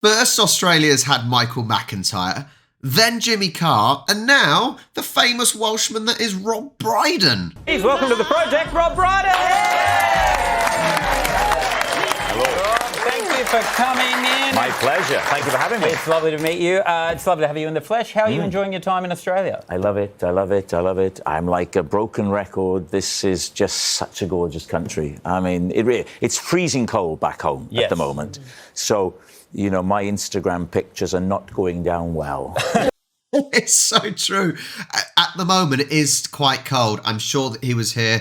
First, Australia's had Michael McIntyre, then Jimmy Carr, and now the famous Welshman that is Rob Brydon. Please welcome to the project, Rob Brydon! Hello. Thank you for coming in. My pleasure. Thank you for having me. It's lovely to meet you. It's lovely to have you in the flesh. How are you enjoying your time in Australia? I love it. I love it. I love it. I'm like a broken record. This is just such a gorgeous country. I mean, it's freezing cold back home at the moment. So, you know, my Instagram pictures are not going down well. It's so true. At the moment, it is quite cold. I'm sure that he was here,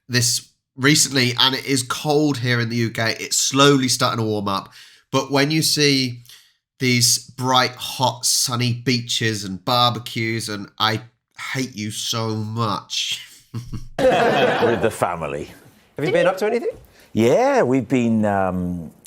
this recently, and it is cold here in the UK. It's slowly starting to warm up. But when you see these bright, hot, sunny beaches and barbecues, and I hate you so much. With the family. Have you been up to anything? Yeah, we've been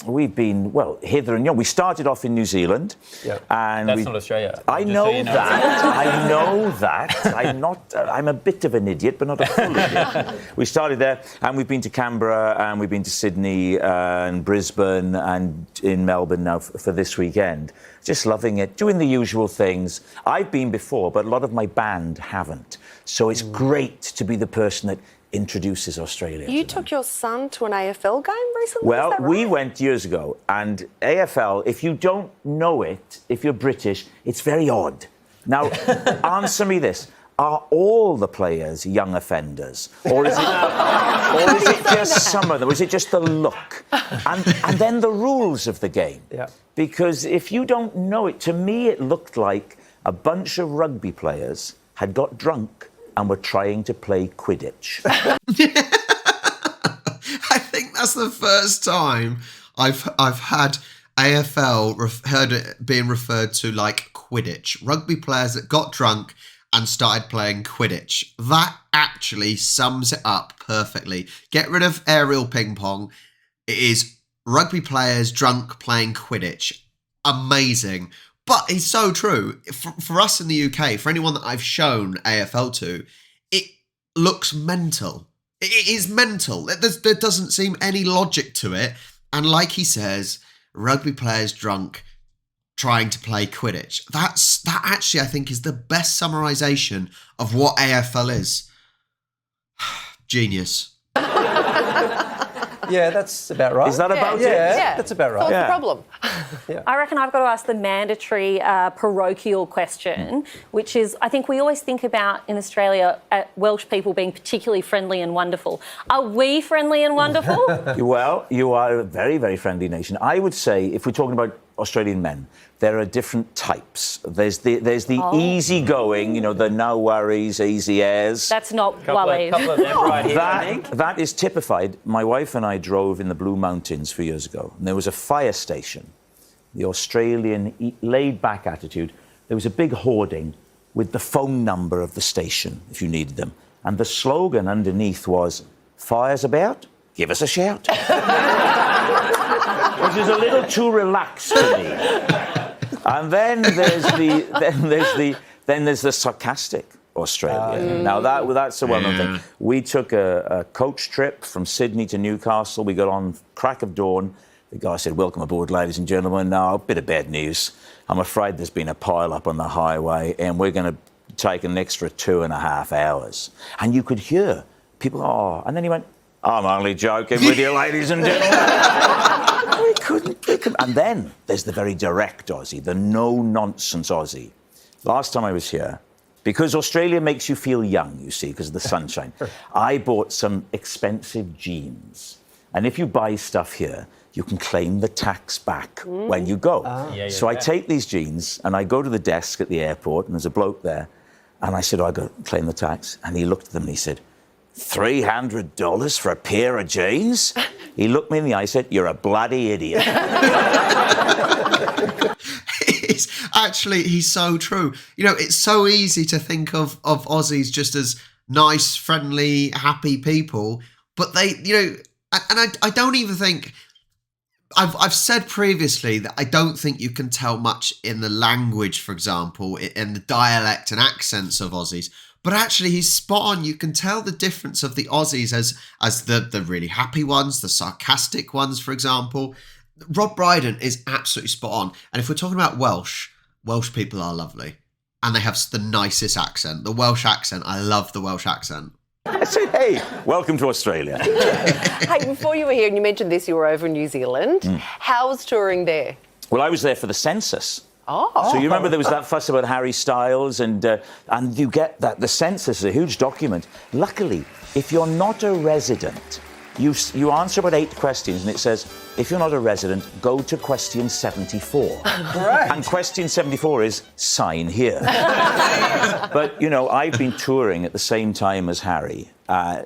well, hither and yon. We started off in New Zealand. Yeah. And That's not Australia. I know that. I know that. I'm a bit of an idiot, but not a full idiot. We started there, and we've been to Canberra, and we've been to Sydney and Brisbane, and in Melbourne now for this weekend. Just loving it, doing the usual things. I've been before, but a lot of my band haven't. So it's great to be the person that introduces Australia. You took your son to an AFL game recently? Well, is that right? we went years ago, and AFL, if you don't know it, if you're British, it's very odd. Now, answer me this. Are all the players young offenders? Or is it just some of them? Or is it just the look? And then the rules of the game. Yeah. Because if you don't know it, to me it looked like a bunch of rugby players had got drunk and were trying to play Quidditch. I think that's the first time I've had AFL heard it being referred to like Quidditch. Rugby players that got drunk and started playing Quidditch. That actually sums it up perfectly. Get rid of aerial ping pong. It is rugby players drunk playing Quidditch. Amazing. But it's so true. For us in the UK, for anyone that I've shown AFL to, it looks mental. It is mental. There doesn't seem any logic to it. And like he says, rugby players drunk trying to play Quidditch. That actually, I think, is the best summarisation of what AFL is. Genius. Yeah, that's about right. Is that about it? Yeah, that's about right. What's the problem? I reckon I've got to ask the mandatory parochial question, which is, I think we always think about in Australia Welsh people being particularly friendly and wonderful. Are we friendly and wonderful? Well, you are a very, very friendly nation. I would say, if we're talking about Australian men, there are different types. There's the easygoing, you know, the no worries, easy airs. That's not Wallies. Couple of them right here, I think. That is typified. My wife and I drove in the Blue Mountains a few years ago, and there was a fire station. The Australian laid-back attitude. There was a big hoarding with the phone number of the station, if you needed them. And the slogan underneath was, "Fire's about? Give us a shout." Which is a little too relaxed for me. And then there's the sarcastic Australia. Now that's a well-known thing. We took a coach trip from Sydney to Newcastle. We got on crack of dawn. The guy said, "Welcome aboard, ladies and gentlemen." Now, a bit of bad news. I'm afraid there's been a pile-up on the highway, and we're going to take an extra 2.5 hours. And you could hear people, and then he went, "I'm only joking with you, ladies and gentlemen." We couldn't. And then there's the very direct Aussie, the no-nonsense Aussie. Last time I was here, because Australia makes you feel young, you see, because of the sunshine, I bought some expensive jeans. And if you buy stuff here, you can claim the tax back when you go. So I take these jeans and I go to the desk at the airport, and there's a bloke there. And I said, "I got to claim the tax." And he looked at them and he said, $300 for a pair of jeans? He looked me in the eye and said, "You're a bloody idiot." He's so true. You know, it's so easy to think of Aussies just as nice, friendly, happy people. But they, you know, and I don't even think... I've said previously that I don't think you can tell much in the language, for example, in the dialect and accents of Aussies. But actually, he's spot on. You can tell the difference of the Aussies as the really happy ones, the sarcastic ones, for example. Rob Brydon is absolutely spot on. And if we're talking about Welsh people are lovely. And they have the nicest accent. The Welsh accent, I love the Welsh accent. I said, hey, welcome to Australia. Hey, before you were here and you mentioned this, you were over in New Zealand. How was touring there? Well, I was there for the census. Oh. So you remember there was that fuss about Harry Styles and you get that. The census is a huge document. Luckily, if you're not a resident, you answer about 8 questions and it says, if you're not a resident, go to question 74. Right. And question 74 is, sign here. But, you know, I've been touring at the same time as Harry.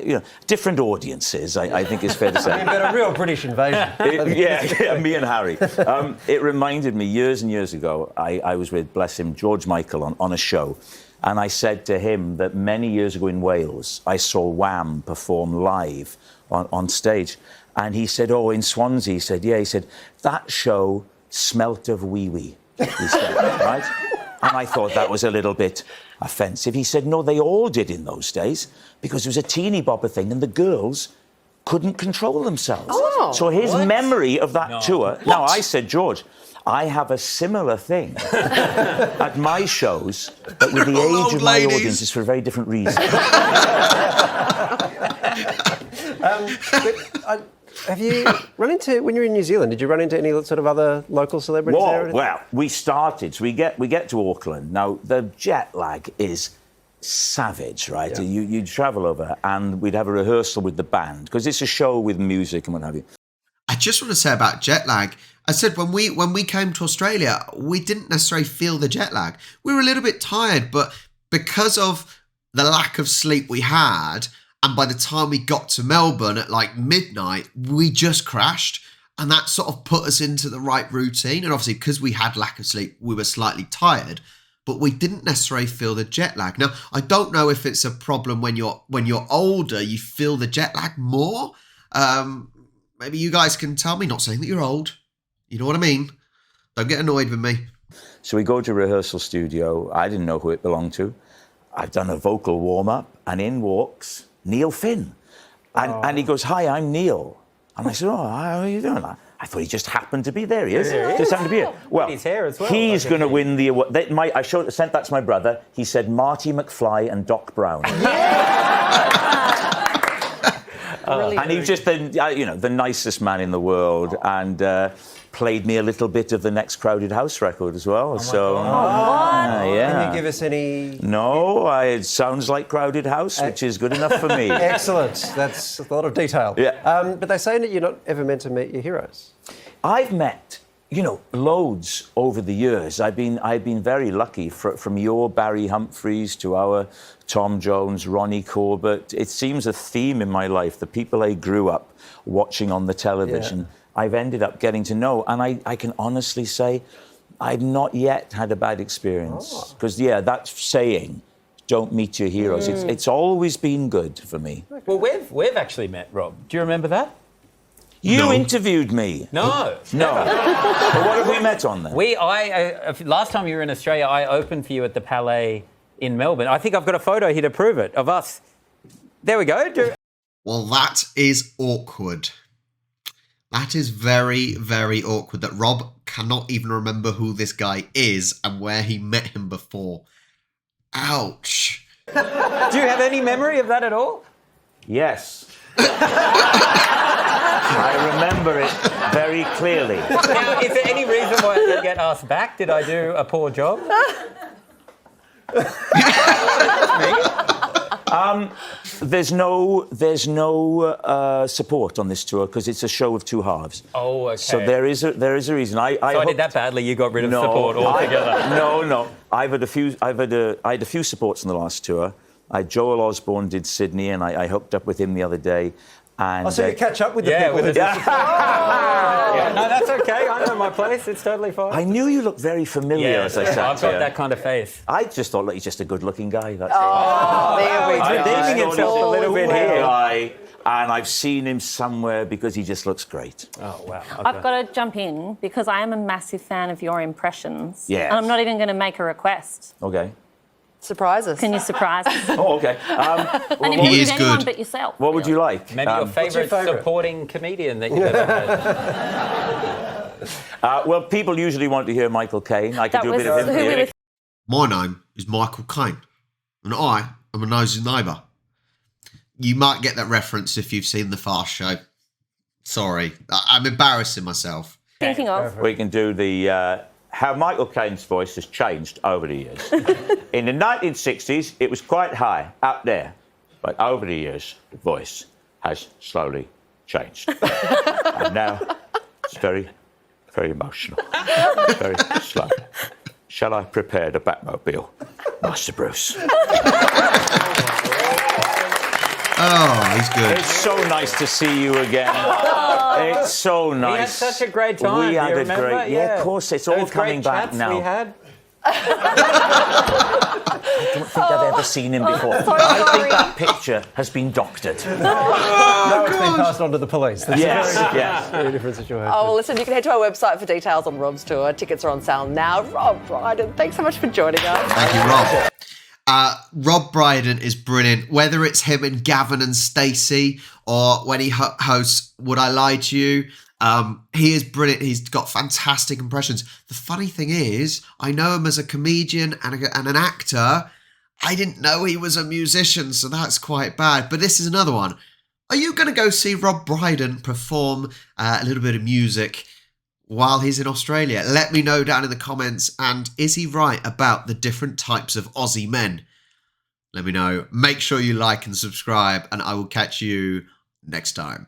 You know, different audiences, I think is fair to say. You've got a real British invasion. Yeah, me and Harry. It reminded me, years and years ago, I was with, bless him, George Michael on a show. And I said to him that many years ago in Wales, I saw Wham perform live on stage. And he said, oh, in Swansea, he said, yeah, he said, that show smelt of wee-wee, he said, right? And I thought that was a little bit offensive. He said, no, they all did in those days because it was a teeny bopper thing and the girls couldn't control themselves. Oh, so his memory of that tour... What? Now, I said, George, I have a similar thing at my shows, but with the age of my audience, it's for a very different reason. Have you run into, when you were in New Zealand, did you run into any sort of other local celebrities there? Whoa, well, we started, so we get to Auckland. Now, the jet lag is savage, right? Yeah. You travel over and we'd have a rehearsal with the band, because it's a show with music and what have you. I just want to say about jet lag. I said when we came to Australia, we didn't necessarily feel the jet lag. We were a little bit tired, but because of the lack of sleep we had, and by the time we got to Melbourne at like midnight, we just crashed. And that sort of put us into the right routine. And obviously, because we had lack of sleep, we were slightly tired, but we didn't necessarily feel the jet lag. Now, I don't know if it's a problem when you're older, you feel the jet lag more. Maybe you guys can tell me, not saying that you're old. You know what I mean? Don't get annoyed with me. So we go to a rehearsal studio. I didn't know who it belonged to. I've done a vocal warm-up, and in walks Neil Finn. And he goes, hi, I'm Neil. And I said, oh, how are you doing? I thought he just happened to be there. He is. Just happened to be here. Well, his hair as well. He's going to win the award. I sent that to my brother. He said Marty McFly and Doc Brown. And he's just the nicest man in the world, and played me a little bit of the next Crowded House record as well. Yeah. Can you give us any... No, it sounds like Crowded House, which is good enough for me. Excellent. That's a lot of detail. Yeah. But they're saying that you're not ever meant to meet your heroes. I've met, loads over the years. I've been very lucky, from your Barry Humphries to our Tom Jones, Ronnie Corbett. It seems a theme in my life. The people I grew up watching on the television, I've ended up getting to know. And I can honestly say I've not yet had a bad experience. Because, that's saying, don't meet your heroes. It's always been good for me. Well, we've actually met, Rob. Do you remember that? You interviewed me. No. But what have we met on then? Last time you were in Australia, I opened for you at the Palais in Melbourne. I think I've got a photo here to prove it of us. There we go. Well, that is awkward. That is very, very awkward that Rob cannot even remember who this guy is and where he met him before. Ouch. Do you have any memory of that at all? Yes. I remember it very clearly. Now, is there any reason why I didn't get asked back? Did I do a poor job? There's no support on this tour because it's a show of two halves. Oh, okay. So there is a reason. I did that badly. You got rid of support altogether. No. I had a few supports in the last tour. Joel Osborne did Sydney, and I hooked up with him the other day. And, so you catch up with the people. No, that's okay. I know my place. It's totally fine. I knew you looked very familiar as I sat here. I've got that kind of face. I just thought, he's just a good-looking guy. That's There we go. He's redeeming himself a little bit here. And I've seen him somewhere because he just looks great. Oh, wow. Okay. I've got to jump in because I am a massive fan of your impressions. Yes. And I'm not even going to make a request. Okay. Surprise us. Can you surprise us? Oh, okay. And if He you is anyone good. but yourself. What would you like? Maybe your favourite supporting comedian that you've ever had. Well, people usually want to hear Michael Caine. I could That do a was bit of him. who we here. were My name is Michael Caine, and I am a nosy neighbour. You might get that reference if you've seen The Fast Show. Sorry, I'm embarrassing myself. thinking of. We can do the how Michael Caine's voice has changed over the years. In the 1960s, it was quite high, up there. But over the years, the voice has slowly changed. And now it's very, very emotional. Very slow. Shall I prepare the Batmobile, Master Bruce? Oh, he's good. It's so nice to see you again. It's so nice. We had such a great time. We Do had you a remember? great, yeah, of course. It's all Those coming great back chats now. we had. I don't think I've ever seen him before. I think that picture has been doctored. No, it's been passed on to the police. That's Yes, a very, yes. very different situation. Oh, well, listen, you can head to our website for details on Rob's tour. Tickets are on sale now. Rob Brydon, thanks so much for joining us. Thank you, Rob. Rob Brydon is brilliant. Whether it's him and Gavin and Stacey, or when he hosts Would I Lie to You, he is brilliant. He's got fantastic impressions. The funny thing is, I know him as a comedian and an actor. I didn't know he was a musician, so that's quite bad. But this is another one. Are you going to go see Rob Brydon perform a little bit of music while he's in Australia? Let me know down in the comments. And is he right about the different types of Aussie men? Let me know. Make sure you like and subscribe, and I will catch you next time.